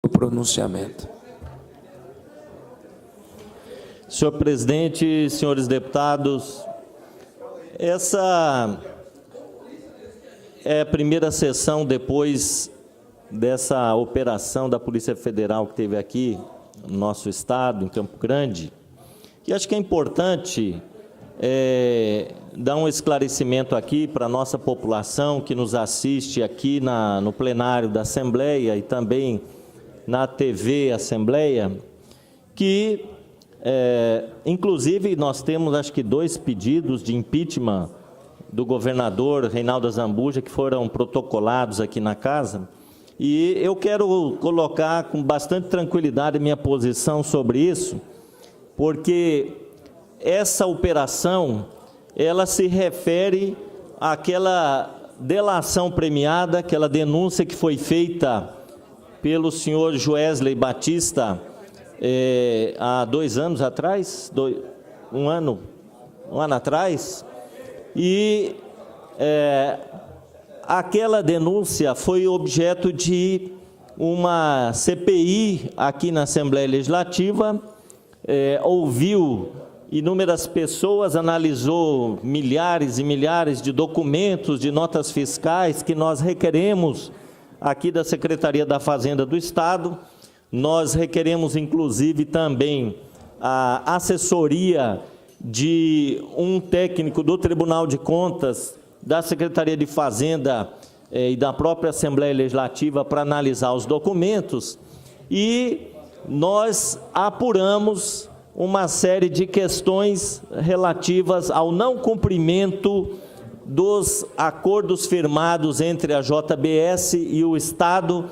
o pronunciamento. Senhor presidente, senhores deputados, essa é a primeira sessão depois dessa operação da Polícia Federal que teve aqui no nosso estado, em Campo Grande, e acho que é importante dar um esclarecimento aqui para a nossa população que nos assiste aqui no plenário da Assembleia e também na TV Assembleia, que, inclusive, nós temos, acho que, 2 pedidos de impeachment do governador Reinaldo Azambuja, que foram protocolados aqui na casa, e eu quero colocar com bastante tranquilidade minha posição sobre isso, porque essa operação, ela se refere àquela delação premiada, aquela denúncia que foi feita pelo senhor Joesley Batista há 2 anos atrás, um ano atrás, e aquela denúncia foi objeto de uma CPI aqui na Assembleia Legislativa, ouviu inúmeras pessoas, analisou milhares e milhares de documentos, de notas fiscais que nós requeremos aqui da Secretaria da Fazenda do Estado. Nós requeremos, inclusive, também a assessoria de um técnico do Tribunal de Contas, da Secretaria de Fazenda e da própria Assembleia Legislativa para analisar os documentos, e nós apuramos uma série de questões relativas ao não cumprimento dos acordos firmados entre a JBS e o Estado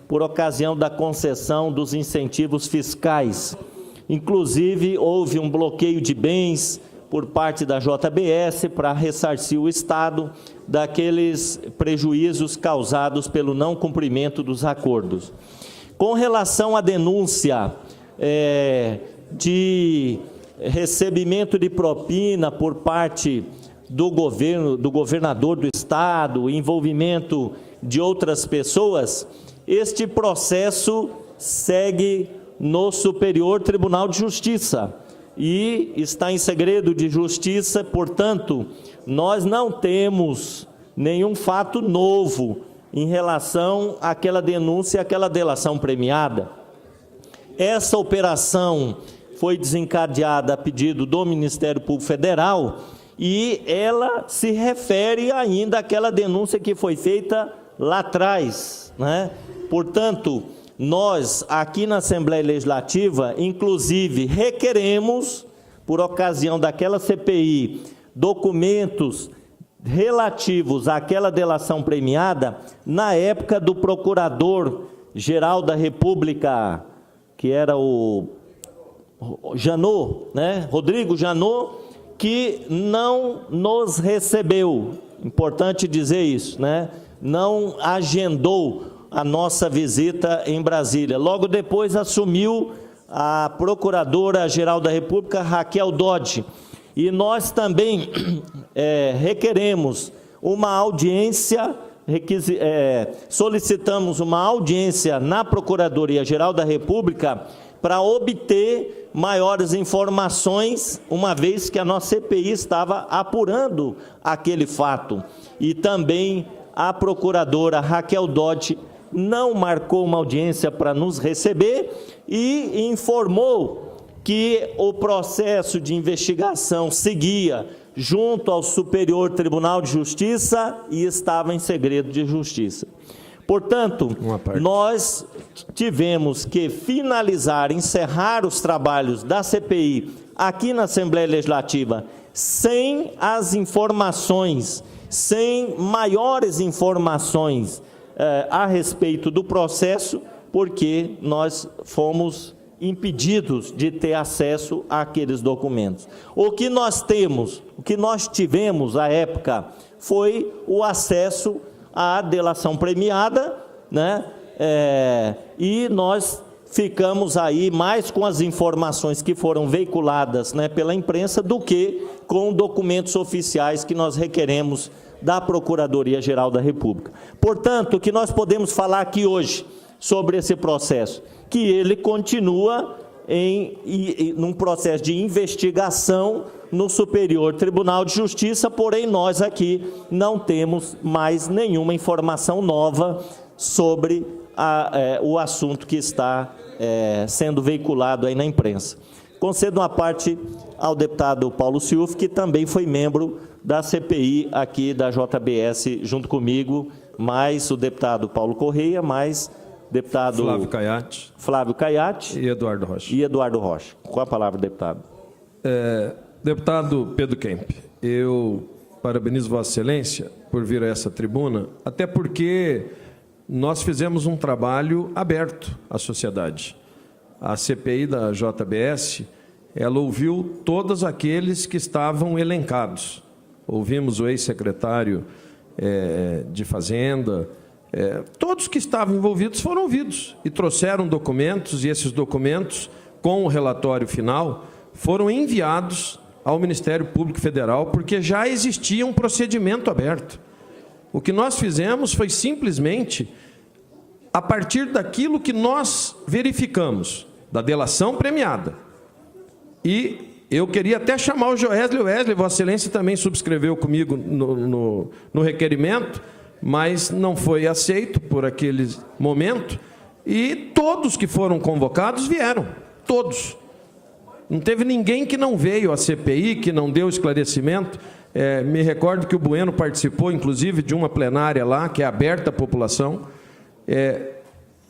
por ocasião da concessão dos incentivos fiscais. Inclusive, houve um bloqueio de bens por parte da JBS para ressarcir o Estado daqueles prejuízos causados pelo não cumprimento dos acordos. Com relação à denúncia de recebimento de propina por parte do governador do Estado, envolvimento de outras pessoas, este processo segue no Superior Tribunal de Justiça e está em segredo de justiça, portanto, nós não temos nenhum fato novo em relação àquela denúncia, àquela delação premiada. Essa operação foi desencadeada a pedido do Ministério Público Federal e ela se refere ainda àquela denúncia que foi feita lá atrás, né? Portanto, nós, aqui na Assembleia Legislativa, inclusive, requeremos, por ocasião daquela CPI, documentos relativos àquela delação premiada, na época do Procurador-Geral da República, que era o Janot, né? Rodrigo Janot, que não nos recebeu, importante dizer isso, né? Não agendou a nossa visita em Brasília. Logo depois assumiu a Procuradora-Geral da República, Raquel Dodge, e nós também requeremos uma audiência, solicitamos uma audiência na Procuradoria-Geral da República para obter maiores informações, uma vez que a nossa CPI estava apurando aquele fato. E também a procuradora Raquel Dodge não marcou uma audiência para nos receber e informou que o processo de investigação seguia junto ao Superior Tribunal de Justiça e estava em segredo de justiça. Portanto, nós tivemos que finalizar, encerrar os trabalhos da CPI aqui na Assembleia Legislativa sem as informações, sem maiores informações a respeito do processo, porque nós fomos impedidos de ter acesso àqueles documentos. O que nós tivemos à época foi o acesso à delação premiada, né? E nós ficamos aí mais com as informações que foram veiculadas, né, pela imprensa do que com documentos oficiais que nós requeremos da Procuradoria-Geral da República. Portanto, o que nós podemos falar aqui hoje sobre esse processo? Que ele continua num processo de investigação no Superior Tribunal de Justiça, porém nós aqui não temos mais nenhuma informação nova sobre o assunto que está sendo veiculado aí na imprensa. Concedo uma parte ao deputado Paulo Sciuff, que também foi membro da CPI aqui da JBS junto comigo, mais o deputado Paulo Correia, mais deputado Flávio Caiate e Eduardo Rocha. Com a palavra, deputado. Deputado Pedro Kemp, eu parabenizo Vossa Excelência por vir a essa tribuna, até porque nós fizemos um trabalho aberto à sociedade. A CPI da JBS, ela ouviu todos aqueles que estavam elencados. Ouvimos o ex-secretário de Fazenda, todos que estavam envolvidos foram ouvidos e trouxeram documentos, e esses documentos, com o relatório final, foram enviados ao Ministério Público Federal, porque já existia um procedimento aberto. O que nós fizemos foi simplesmente, a partir daquilo que nós verificamos, da delação premiada. E eu queria até chamar o Joesley, Vossa Excelência também subscreveu comigo no requerimento, mas não foi aceito por aquele momento, e todos que foram convocados vieram, todos. Não teve ninguém que não veio à CPI, que não deu esclarecimento. Me recordo que o Bueno participou, inclusive, de uma plenária lá, que é aberta à população.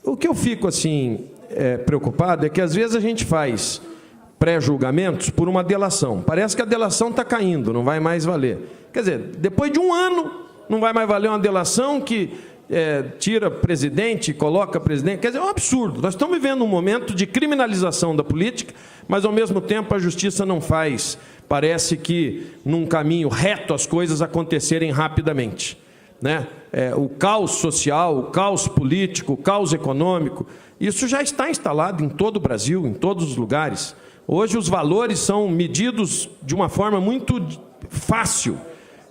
O que eu fico, assim, preocupado é que, às vezes, a gente faz pré-julgamentos por uma delação. Parece que a delação está caindo, não vai mais valer. Quer dizer, depois de um ano, não vai mais valer uma delação que tira presidente, coloca presidente. Quer dizer, é um absurdo. Nós estamos vivendo um momento de criminalização da política, mas, ao mesmo tempo, a justiça não faz, parece que, num caminho reto, as coisas acontecerem rapidamente, né? O caos social, o caos político, o caos econômico, isso já está instalado em todo o Brasil, em todos os lugares. Hoje os valores são medidos de uma forma muito fácil,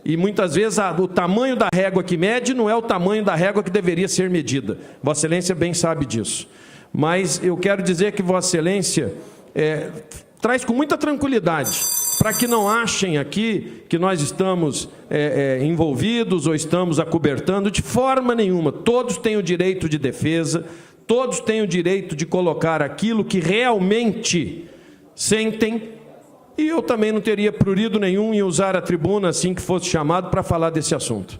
e muitas vezes o tamanho da régua que mede não é o tamanho da régua que deveria ser medida. Vossa Excelência bem sabe disso. Mas eu quero dizer que Vossa Excelência traz com muita tranquilidade, para que não achem aqui que nós estamos envolvidos ou estamos acobertando, de forma nenhuma. Todos têm o direito de defesa, todos têm o direito de colocar aquilo que realmente sentem, e eu também não teria prurido nenhum em usar a tribuna assim que fosse chamado para falar desse assunto.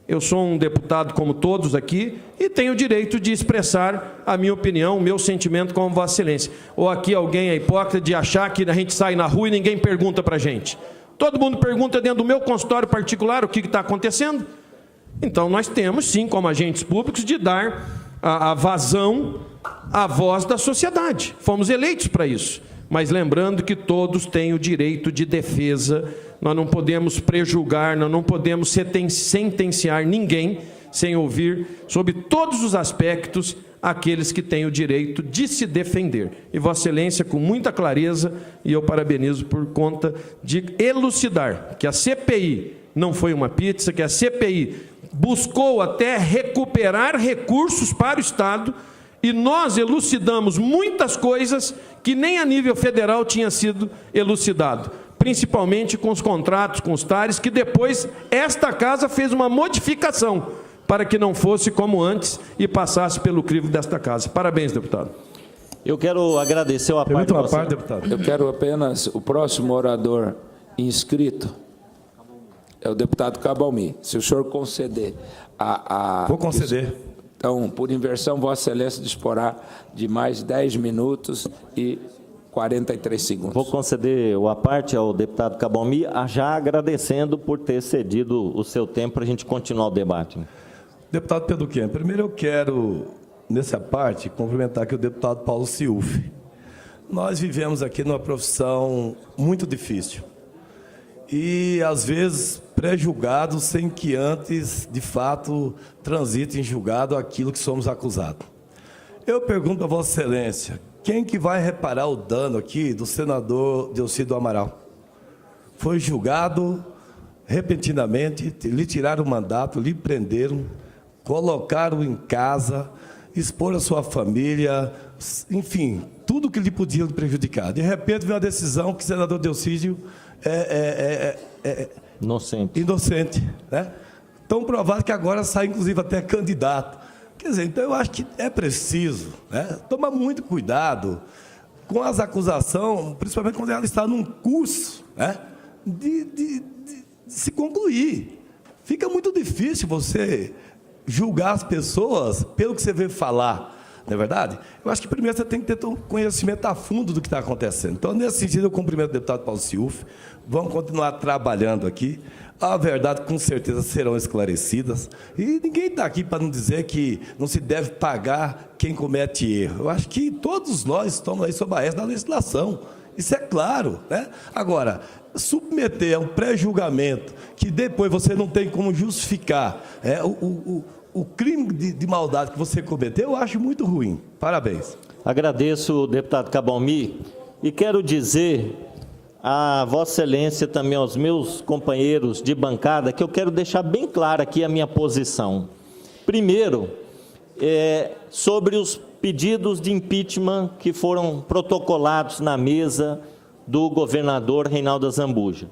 Eu sou um deputado como todos aqui e tenho o direito de expressar a minha opinião, o meu sentimento como Vossa Excelência. Ou aqui alguém é hipócrita de achar que a gente sai na rua e ninguém pergunta para a gente. Todo mundo pergunta dentro do meu consultório particular o que está acontecendo. Então nós temos, sim, como agentes públicos, de dar a vazão à voz da sociedade. Fomos eleitos para isso. Mas lembrando que todos têm o direito de defesa, nós não podemos prejulgar, nós não podemos sentenciar ninguém sem ouvir, sob todos os aspectos, aqueles que têm o direito de se defender. E Vossa Excelência, com muita clareza, e eu parabenizo por conta de elucidar que a CPI não foi uma pizza, que a CPI buscou até recuperar recursos para o Estado, e nós elucidamos muitas coisas que nem a nível federal tinha sido elucidado, principalmente com os contratos com os TARES, que depois esta casa fez uma modificação para que não fosse como antes e passasse pelo crivo desta casa. Parabéns, deputado. Eu quero agradecer a parte, deputado. Eu quero apenas, o próximo orador inscrito é o deputado Cabalmi. Se o senhor conceder Vou conceder. Então, por inversão, Vossa Excelência disporá de mais 10 minutos e 43 segundos. Vou conceder a parte ao deputado Cabalmi, já agradecendo por ter cedido o seu tempo para a gente continuar o debate. Deputado Pedro Kemp, primeiro eu quero, nessa parte, cumprimentar aqui o deputado Paulo Sciuff. Nós vivemos aqui numa profissão muito difícil e, às vezes, pré-julgados sem que antes, de fato, transite em julgado aquilo que somos acusados. Eu pergunto a Vossa Excelência, quem que vai reparar o dano aqui do senador Delcídio Amaral? Foi julgado repentinamente, lhe tiraram o mandato, lhe prenderam, colocaram em casa, expor a sua família, enfim, tudo que lhe podia prejudicar. De repente, veio a decisão que o senador Delcídio inocente, né? Tão provado que agora sai, inclusive, até candidato. Quer dizer, então eu acho que é preciso, né, tomar muito cuidado com as acusações, principalmente quando ela está num curso, né, de se concluir. Fica muito difícil você julgar as pessoas pelo que você vê falar, não é verdade? Eu acho que primeiro você tem que ter um conhecimento a fundo do que está acontecendo. Então, nesse sentido, eu cumprimento o deputado Paulo Sciuffi, vamos continuar trabalhando aqui. A verdade, com certeza, serão esclarecidas. E ninguém está aqui para não dizer que não se deve pagar quem comete erro. Eu acho que todos nós estamos aí sob a égide da legislação. Isso é claro, né? Agora, submeter a um pré-julgamento que depois você não tem como justificar o crime de maldade que você cometeu, eu acho muito ruim. Parabéns. Agradeço, deputado Cabalmi, e quero dizer a Vossa Excelência, também aos meus companheiros de bancada, que eu quero deixar bem clara aqui a minha posição. Primeiro, sobre os pedidos de impeachment que foram protocolados na mesa do governador Reinaldo Azambuja.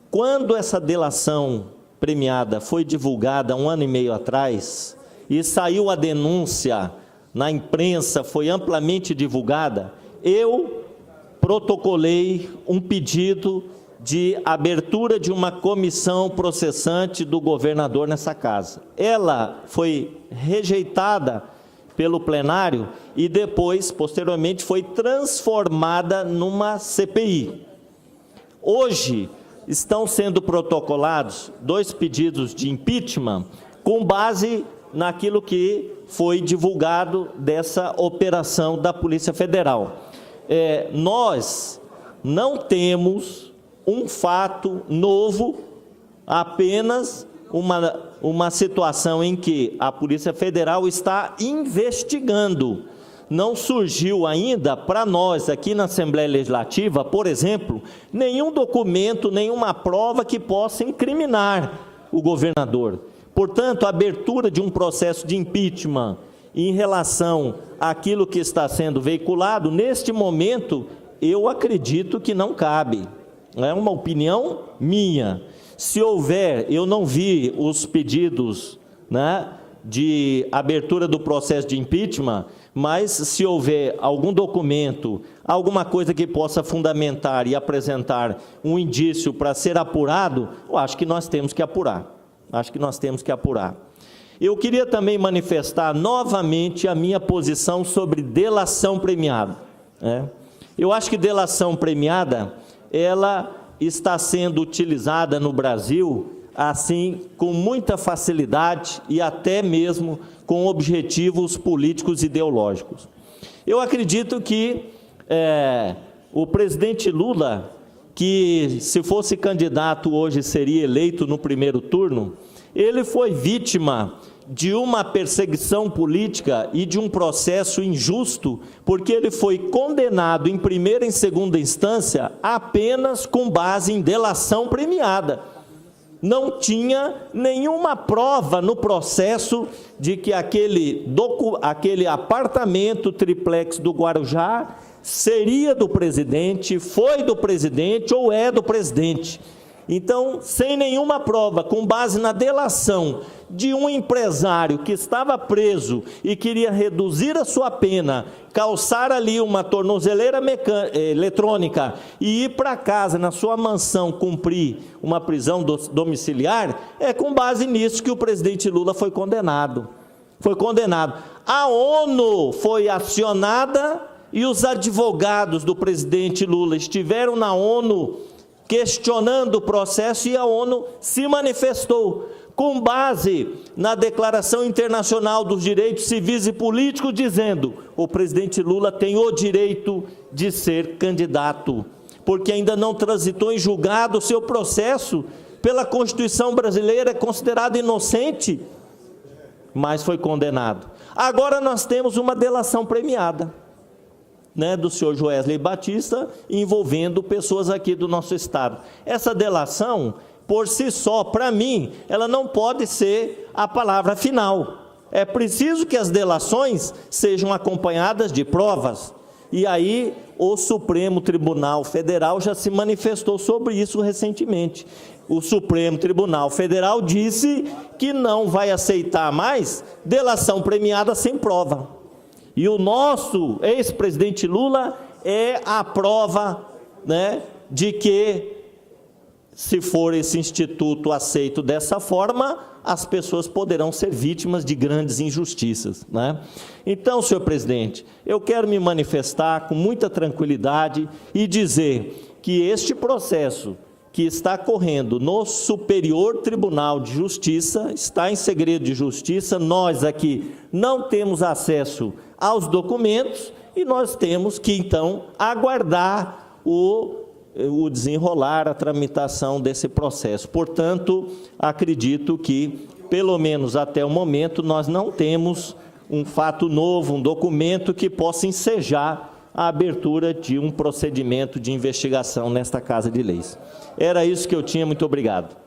Quando essa delação premiada foi divulgada 1 ano e meio atrás, e saiu a denúncia na imprensa, foi amplamente divulgada, eu protocolei um pedido de abertura de uma comissão processante do governador nessa casa. Ela foi rejeitada pelo plenário e depois, posteriormente, foi transformada numa CPI. Hoje, estão sendo protocolados 2 pedidos de impeachment com base naquilo que foi divulgado dessa operação da Polícia Federal. Nós não temos um fato novo, apenas uma situação em que a Polícia Federal está investigando. Não surgiu ainda para nós aqui na Assembleia Legislativa, por exemplo, nenhum documento, nenhuma prova que possa incriminar o governador. Portanto, a abertura de um processo de impeachment em relação àquilo que está sendo veiculado, neste momento, eu acredito que não cabe. É uma opinião minha. Se houver, eu não vi os pedidos, né, de abertura do processo de impeachment, mas se houver algum documento, alguma coisa que possa fundamentar e apresentar um indício para ser apurado, eu acho que nós temos que apurar. Eu queria também manifestar novamente a minha posição sobre delação premiada. Eu acho que delação premiada, ela está sendo utilizada no Brasil, assim, com muita facilidade e até mesmo com objetivos políticos e ideológicos. Eu acredito que o presidente Lula, que se fosse candidato hoje seria eleito no primeiro turno, ele foi vítima de uma perseguição política e de um processo injusto, porque ele foi condenado em primeira e segunda instância apenas com base em delação premiada. Não tinha nenhuma prova no processo de que aquele apartamento triplex do Guarujá seria do presidente, foi do presidente ou é do presidente. Então, sem nenhuma prova, com base na delação de um empresário que estava preso e queria reduzir a sua pena, calçar ali uma tornozeleira eletrônica e ir para casa, na sua mansão, cumprir uma prisão domiciliar, é com base nisso que o presidente Lula foi condenado. A ONU foi acionada e os advogados do presidente Lula estiveram na ONU questionando o processo e a ONU se manifestou com base na Declaração Internacional dos Direitos Civis e Políticos, dizendo: o presidente Lula tem o direito de ser candidato, porque ainda não transitou em julgado o seu processo, pela Constituição brasileira é considerado inocente, mas foi condenado. Agora nós temos uma delação premiada, do senhor Joesley Batista, envolvendo pessoas aqui do nosso estado. Essa delação, por si só, para mim, ela não pode ser a palavra final. é preciso que as delações sejam acompanhadas de provas. E aí o Supremo Tribunal Federal já se manifestou sobre isso recentemente. O Supremo Tribunal Federal disse que não vai aceitar mais delação premiada sem prova. E o nosso ex-presidente Lula é a prova, né, de que, se for esse instituto aceito dessa forma, as pessoas poderão ser vítimas de grandes injustiças, né? Então, senhor presidente, eu quero me manifestar com muita tranquilidade e dizer que este processo que está correndo no Superior Tribunal de Justiça está em segredo de justiça. Nós aqui não temos acesso aos documentos e nós temos que, então, aguardar o desenrolar, a tramitação desse processo. Portanto, acredito que, pelo menos até o momento, nós não temos um fato novo, um documento que possa ensejar a abertura de um procedimento de investigação nesta Casa de Leis. Era isso que eu tinha. Muito obrigado.